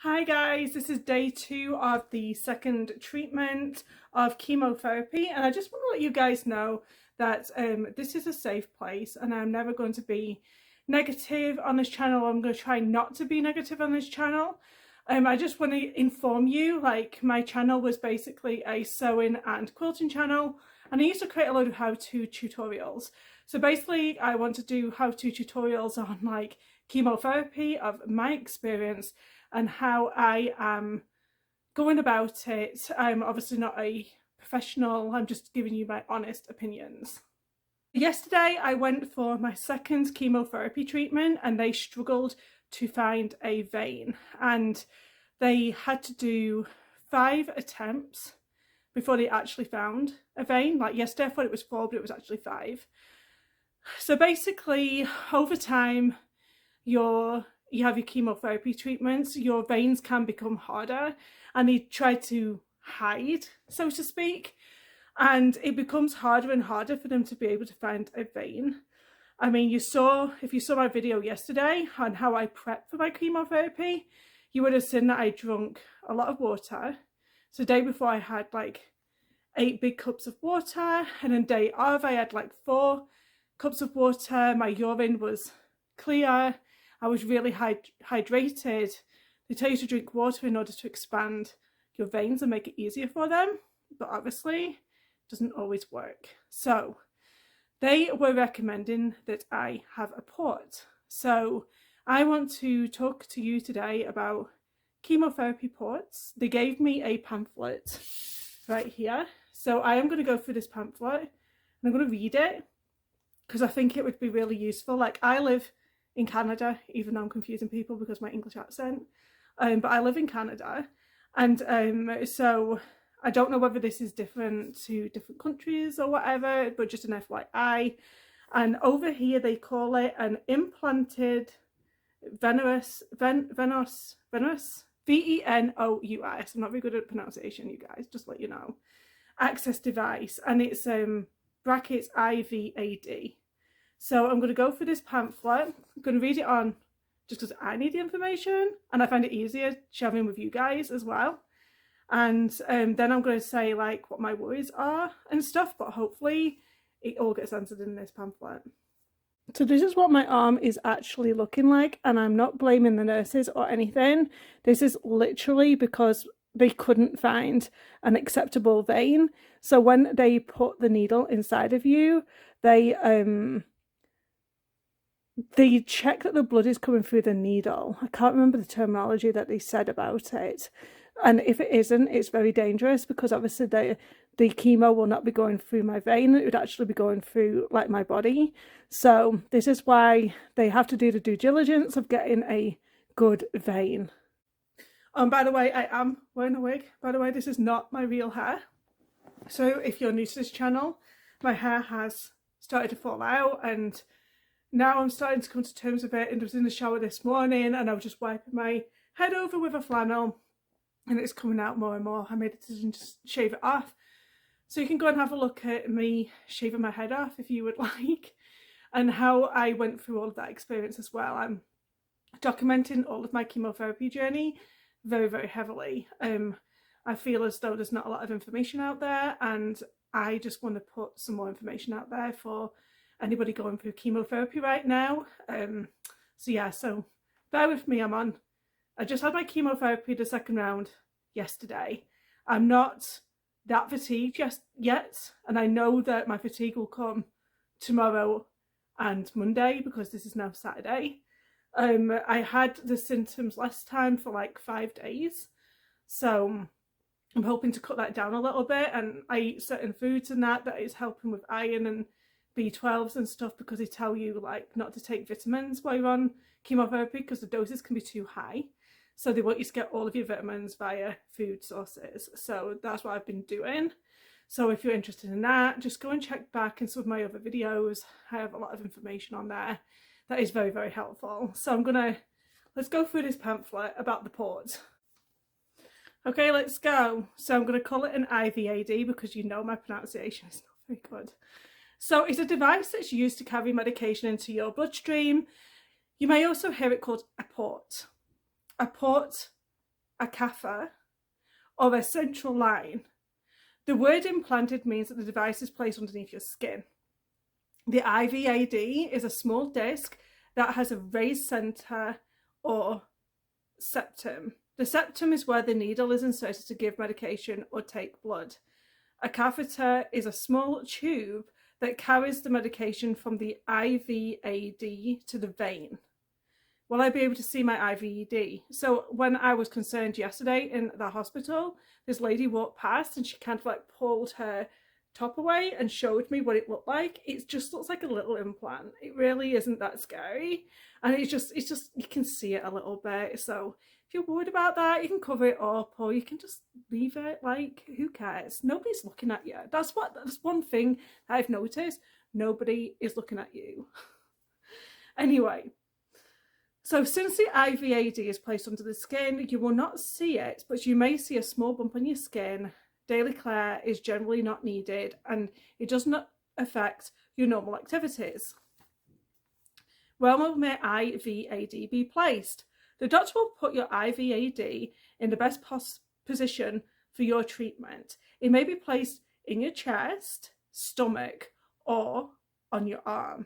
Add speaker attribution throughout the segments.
Speaker 1: Hi guys, this is day 2 of the second treatment of chemotherapy, and I just want to let you guys know that this is a safe place and I'm never going to be negative on this channel. I'm going to try not to be negative on this channel. I just want to inform you, like, my channel was basically a sewing and quilting channel, and I used to create a load of how-to tutorials. So basically I want to do how-to tutorials on like chemotherapy of my experience and how I am going about it. I'm obviously not a professional, I'm just giving you my honest opinions. Yesterday I went for my second chemotherapy treatment and they struggled to find a vein, and they had to do 5 attempts before they actually found a vein. Like yesterday I thought it was 4, but it was actually 5. So basically over time you have your chemotherapy treatments, your veins can become harder and they try to hide, so to speak, and it becomes harder and harder for them to be able to find a vein. I mean, if you saw my video yesterday on how I prep for my chemotherapy, you would have seen that I drank a lot of water. So day before I had like 8 big cups of water, and then day of I had like 4 cups of water. My urine was clear. I was really hydrated. They tell you to drink water in order to expand your veins and make it easier for them, but obviously it doesn't always work. So they were recommending that I have a port. So I want to talk to you today about chemotherapy ports. They gave me a pamphlet right here. So I am going to go through this pamphlet and I'm going to read it because I think it would be really useful. Like, I live in Canada, even though I'm confusing people because of my English accent, but I live in Canada, and so I don't know whether this is different to different countries or whatever, but just an FYI. And over here they call it an implanted Venous, Venous, V-E-N-O-U-S. I'm not very good at pronunciation, you guys, just let you know. Access device, and it's brackets IVAD. So I'm going to go through this pamphlet. I'm going to read it on just because I need the information and I find it easier sharing with you guys as well. And then I'm going to say like what my worries are and stuff, but hopefully it all gets answered in this pamphlet. So this is what my arm is actually looking like, and I'm not blaming the nurses or anything. This is literally because they couldn't find an acceptable vein. So when they put the needle inside of you, they check that the blood is coming through the needle. I can't remember the terminology that they said about it. And if it isn't, it's very dangerous because obviously the chemo will not be going through my vein. It would actually be going through like my body. So this is why they have to do the due diligence of getting a good vein. By the way, I am wearing a wig. By the way, this is not my real hair. So if you're new to this channel, my hair has started to fall out, and now I'm starting to come to terms with it. And I was in the shower this morning and I was just wiping my head over with a flannel and it's coming out more and more. I made a decision to shave it off. So you can go and have a look at me shaving my head off if you would like, and how I went through all of that experience as well. I'm documenting all of my chemotherapy journey very, very heavily. I feel as though there's not a lot of information out there, and I just want to put some more information out there for anybody going through chemotherapy right now. So yeah, so bear with me. I just had my chemotherapy, the second round, yesterday. I'm not that fatigued just yet, and I know that my fatigue will come tomorrow and Monday because this is now Saturday. I had the symptoms last time for like 5 days, so I'm hoping to cut that down a little bit, and I eat certain foods and that is helping with iron and B12s and stuff, because they tell you like not to take vitamins while you're on chemotherapy because the doses can be too high. So they want you to get all of your vitamins via food sources. So that's what I've been doing. So if you're interested in that, just go and check back in some of my other videos. I have a lot of information on there that is very, very helpful. So let's go through this pamphlet about the port. Okay, let's go. So I'm going to call it an IVAD because you know my pronunciation is not very good. So it's a device that's used to carry medication into your bloodstream. You may also hear it called a port. A port a catheter, or a central line. The word implanted means that the device is placed underneath your skin. The IVAD is a small disc that has a raised centre or septum. The septum is where the needle is inserted to give medication or take blood. A catheter is a small tube that carries the medication from the IVAD to the vein. Will I be able to see my IVAD? So when I was concerned yesterday in the hospital, this lady walked past and she kind of like pulled her top away and showed me what it looked like. It just looks like a little implant. It really isn't that scary. And it's just you can see it a little bit. So if you're worried about that, you can cover it up, or you can just leave it. Like, who cares? Nobody's looking at you. That's one thing that I've noticed. Nobody is looking at you. Anyway, so since the IVAD is placed under the skin, you will not see it, but you may see a small bump on your skin. Daily care is generally not needed, and it does not affect your normal activities. Where will my IVAD be placed? The doctor will put your IVAD in the best position for your treatment. It may be placed in your chest, stomach, or on your arm.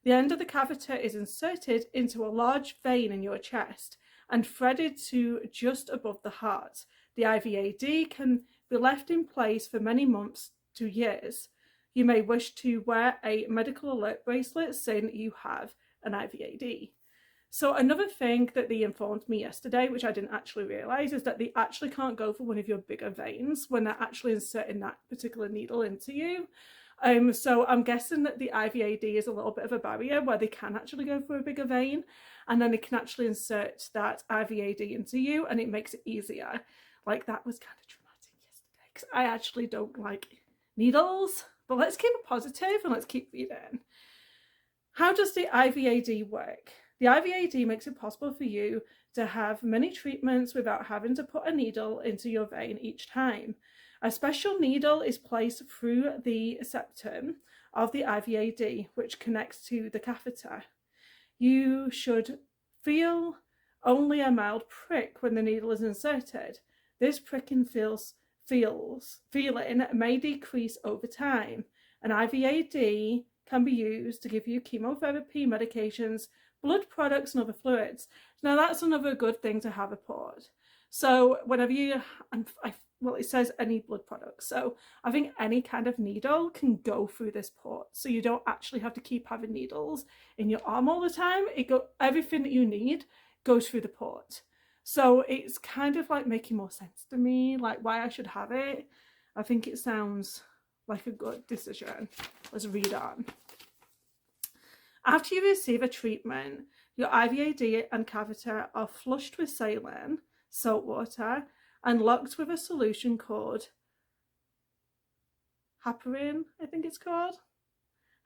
Speaker 1: The end of the catheter is inserted into a large vein in your chest and threaded to just above the heart. The IVAD can be left in place for many months to years. You may wish to wear a medical alert bracelet saying that you have an IVAD. So another thing that they informed me yesterday, which I didn't actually realise, is that they actually can't go for one of your bigger veins when they're actually inserting that particular needle into you. So I'm guessing that the IVAD is a little bit of a barrier where they can actually go for a bigger vein, and then they can actually insert that IVAD into you, and it makes it easier. Like, that was kind of traumatic yesterday because I actually don't like needles. But let's keep it positive and let's keep reading. How does the IVAD work? The IVAD makes it possible for you to have many treatments without having to put a needle into your vein each time. A special needle is placed through the septum of the IVAD, which connects to the catheter. You should feel only a mild prick when the needle is inserted. This pricking feeling may decrease over time. An IVAD can be used to give you chemotherapy, medications, blood products, and other fluids. Now, that's another good thing to have a port. So whenever you, well, it says any blood products. So I think any kind of needle can go through this port. So you don't actually have to keep having needles in your arm all the time. Everything that you need goes through the port. So it's kind of like making more sense to me, like why I should have it. I think it sounds like a good decision. Let's read on. After you receive a treatment, your IVAD and catheter are flushed with saline, salt water, and locked with a solution called Heparin, I think it's called.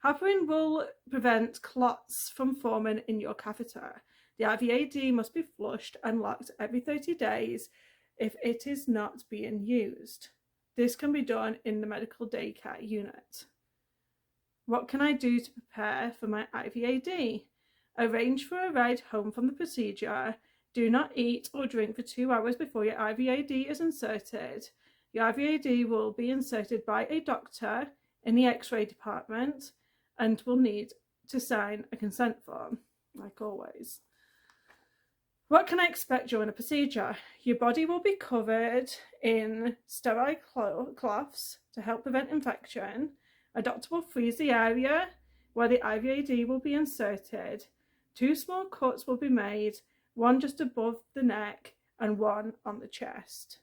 Speaker 1: Heparin will prevent clots from forming in your catheter. The IVAD must be flushed and locked every 30 days if it is not being used. This can be done in the medical daycare unit. What can I do to prepare for my IVAD? Arrange for a ride home from the procedure. Do not eat or drink for 2 hours before your IVAD is inserted. Your IVAD will be inserted by a doctor in the X-ray department and will need to sign a consent form, like always. What can I expect during the procedure? Your body will be covered in sterile cloths to help prevent infection. A doctor will freeze the area where the IVAD will be inserted. 2 small cuts will be made, one just above the neck and one on the chest.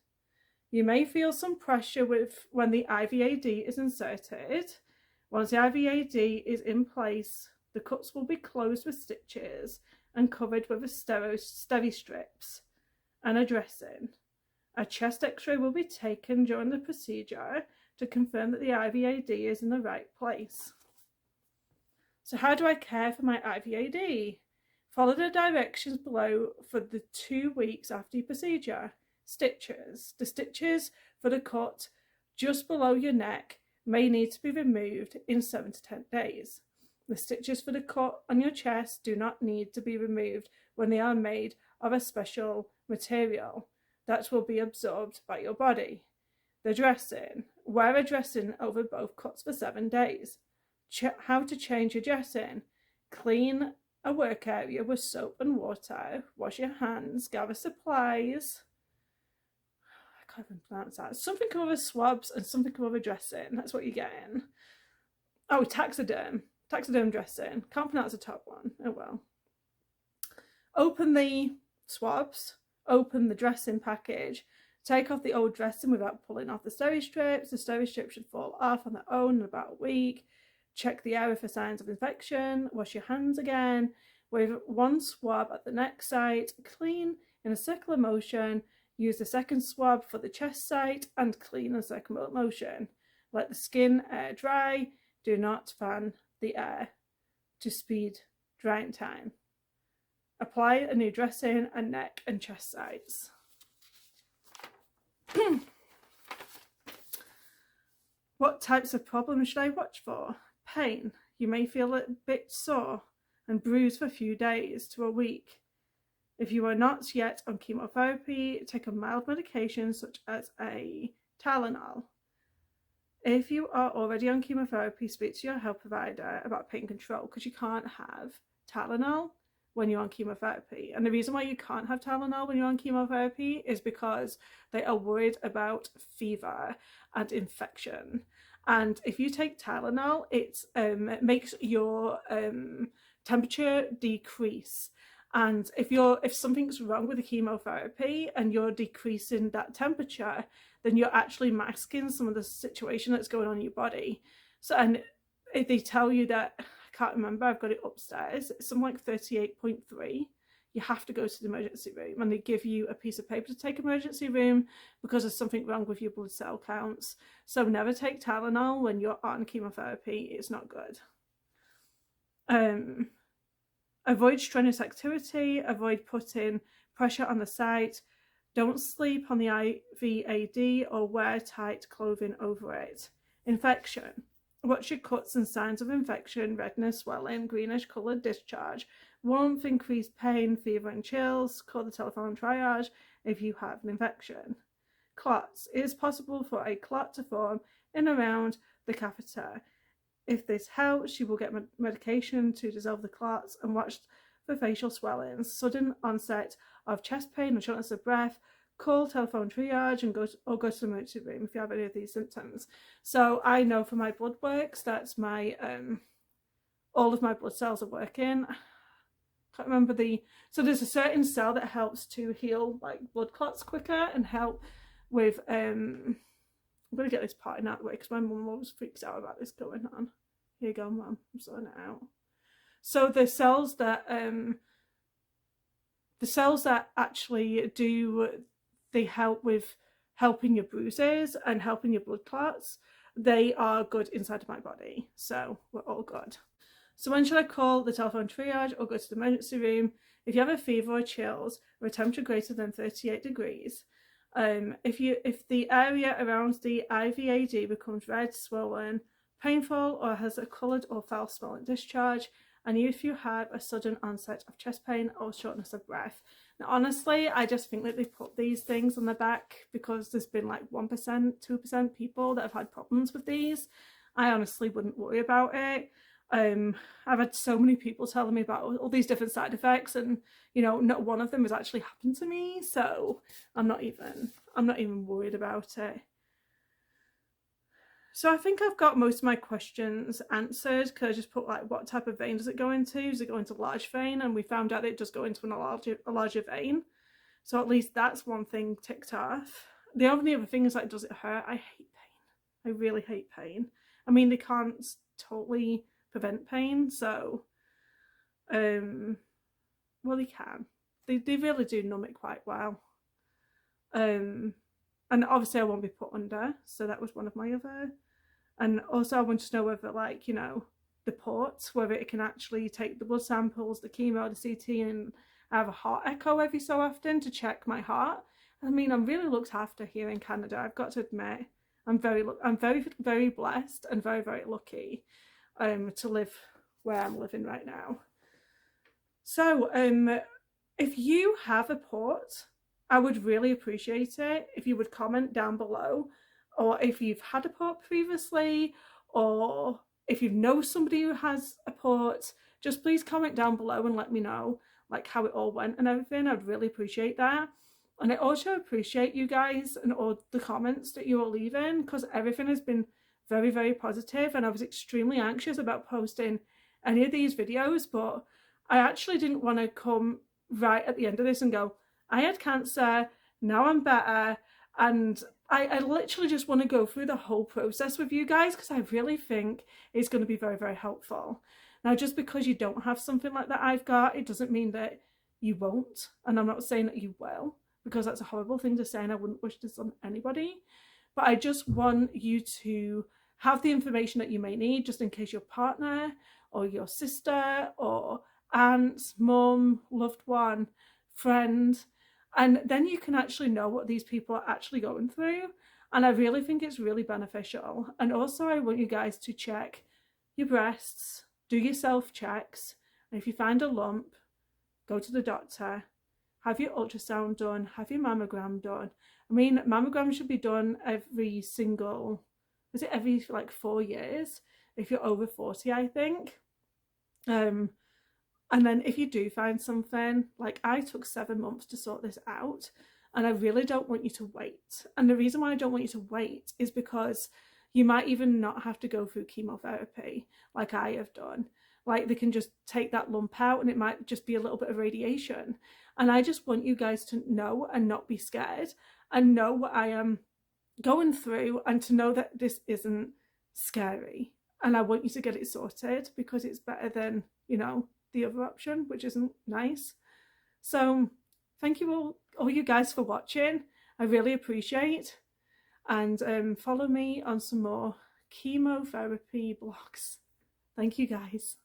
Speaker 1: You may feel some pressure when the IVAD is inserted. Once the IVAD is in place, the cuts will be closed with stitches and covered with a steri strips and a dressing. A chest x-ray will be taken during the procedure to confirm that the IVAD is in the right place. So how do I care for my IVAD? Follow the directions below for the 2 weeks after your procedure. Stitches. The stitches for the cut just below your neck may need to be removed in 7 to 10 days. The stitches for the cut on your chest do not need to be removed when they are made of a special material that will be absorbed by your body. The dressing. Wear a dressing over both cuts for 7 days. How to change your dressing. Clean a work area with soap and water. Wash your hands. Gather supplies. I can't even pronounce that. Something over swabs and something over dressing. That's what you're getting. Oh, taxiderm. Taxiderm dressing. Can't pronounce the top one. Oh well. Open the swabs. Open the dressing package. Take off the old dressing without pulling off the steri strips. The steri strips should fall off on their own in about a week. Check the area for signs of infection. Wash your hands again. With one swab at the neck site. Clean in a circular motion. Use the second swab for the chest site and clean in a circular motion. Let the skin air dry. Do not fan the air to speed drying time. Apply a new dressing and neck and chest sites. What types of problems should I watch for? Pain. You may feel a bit sore and bruised for a few days to a week. If you are not yet on chemotherapy, take a mild medication such as a Tylenol. If you are already on chemotherapy, speak to your health provider about pain control, because you can't have Tylenol when you're on chemotherapy. And the reason why you can't have Tylenol when you're on chemotherapy is because they are worried about fever and infection. And if you take Tylenol, it makes your temperature decrease. And if something's wrong with the chemotherapy and you're decreasing that temperature, then you're actually masking some of the situation that's going on in your body. So, and if they tell you that, I can't remember, I've got it upstairs, it's something like 38.3, you have to go to the emergency room, and they give you a piece of paper to take emergency room because there's something wrong with your blood cell counts. So never take Tylenol when you're on chemotherapy. It's not good. Avoid strenuous activity. Avoid putting pressure on the site. Don't sleep on the IVAD or wear tight clothing over it. Infection. Watch your cuts and signs of infection, redness, swelling, greenish coloured discharge, warmth, increased pain, fever and chills. Call the telephone triage if you have an infection. Clots. It is possible for a clot to form in and around the catheter. If this helps, you will get medication to dissolve the clots, and watch for facial swellings. Sudden onset of chest pain or shortness of breath. Call telephone triage and go to the emergency room if you have any of these symptoms. So I know from my blood works that my all of my blood cells are working. I can't remember so there's a certain cell that helps to heal like blood clots quicker and help with I'm gonna get this part out of the way because my mum always freaks out about this going on. Here you go, Mum. I'm sorting it out. So the cells that actually they help with helping your bruises and helping your blood clots, they are good inside of my body. So we're all good. So when should I call the telephone triage or go to the emergency room? If you have a fever or chills or a temperature greater than 38 degrees, if the area around the IVAD becomes red, swollen, painful, or has a coloured or foul smelling discharge, and if you have a sudden onset of chest pain or shortness of breath. Now honestly, I just think that they put these things on the back because there's been like 1%, 2% people that have had problems with these. I honestly wouldn't worry about it. I've had so many people telling me about all these different side effects, and you know, not one of them has actually happened to me, so I'm not even worried about it. So I think I've got most of my questions answered, because I just put like what type of vein does it go into? Does it go into large vein? And we found out that it does go into a larger vein. So at least that's one thing ticked off. The only other thing is like, does it hurt? I hate pain. I really hate pain. I mean, they can't totally prevent pain, so well, they can. They really do numb it quite well. And obviously I won't be put under, so that was one of my other. And also I want to know whether, like, you know, the ports, whether it can actually take the blood samples, the chemo, the CT, and have a heart echo every so often to check my heart. I mean, I'm really looked after here in Canada, I've got to admit. I'm very blessed and very, very lucky to live where I'm living right now. So if you have a port I would really appreciate it if you would comment down below, or if you've had a port previously, or if you know somebody who has a port, just please comment down below and let me know like how it all went and everything. I'd really appreciate that. And I also appreciate you guys and all the comments that you are leaving, because everything has been very, very positive, and I was extremely anxious about posting any of these videos, but I actually didn't want to come right at the end of this and go, I had cancer, now I'm better, and I literally just want to go through the whole process with you guys, because I really think it's going to be very, very helpful. Now, just because you don't have something like that I've got, it doesn't mean that you won't, and I'm not saying that you will, because that's a horrible thing to say and I wouldn't wish this on anybody. But I just want you to have the information that you may need, just in case your partner or your sister or aunt, mum, loved one, friend, and then you can actually know what these people are actually going through. And I really think it's really beneficial. And also I want you guys to check your breasts, do your self checks, and if you find a lump, go to the doctor, have your ultrasound done, have your mammogram done. I mean, mammogram should be done every like 4 years if you're over 40, I think. And then if you do find something, like I took 7 months to sort this out, and I really don't want you to wait. And the reason why I don't want you to wait is because you might even not have to go through chemotherapy like I have done. Like, they can just take that lump out and it might just be a little bit of radiation. And I just want you guys to know and not be scared, and know what I am going through, and to know that this isn't scary. And I want you to get it sorted, because it's better than, you know, the other option, which isn't nice. So thank you all you guys for watching. I really appreciate. And follow me on some more chemotherapy blogs. Thank you guys.